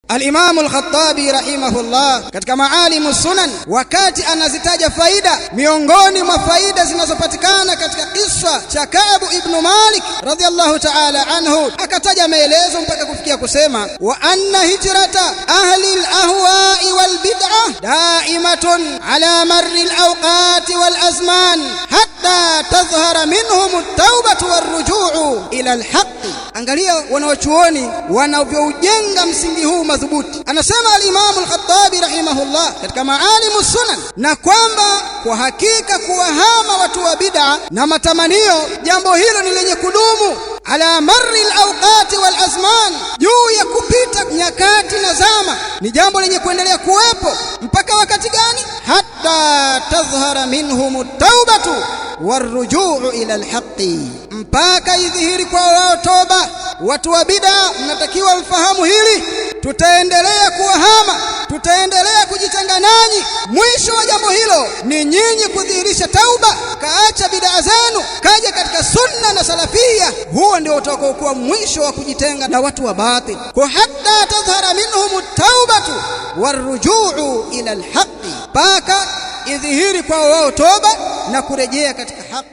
Al-Imam Al-Khattabi rahimahullah katika Maalimu Sunan, wakati anazitaja faida miongoni mwa faida zinazopatikana katika kisa cha Ka'b ibn Malik radhiyallahu ta'ala anhu, akataja maelezo mpaka kufikia kusema wa anna hijrata ahli al-ahwa'i wal bid'ah da'imatun ala marri al-awqati wal azman hatta tadhhara minhum at-taubatu war-ruju'u ila al-haqq. Angalia wanawachuoni wanavyoujenga msingi huu madhubuti. Anasema al-Imam Al-Khattabi rahimahullah katika Maalimu Sunan, na kwamba kwa hakika kuwahama watu wa bid'a na matamanio, jambo hilo ni lenye kudumu ala marri al-awqati wal azman, juu ya kupita nyakati na zama, ni jambo lenye kuendelea kuwepo mpaka wakati gani? Hatta tadhhara minhum at-taubatu warujuu ila al-haqqi, mpaka idhihiri kwa wao toba. Watu wa bid'a mnatakiwa mfahamu hili, tutaendelea kuwahama, tutaendelea kujitenga nanyi. Mwisho wa jambo hilo ni nyinyi kudhihirisha tauba, kaacha bid'a zenu, kaja katika sunna na salafia. Huo ndio utakokuwa mwisho wa kujitenga na watu wa batil. Kwa hatta tadhhara minhum at-taubatu warujuu ila al-haqqi, mpaka idhihiri kwa wao toba na kurejea katika haki.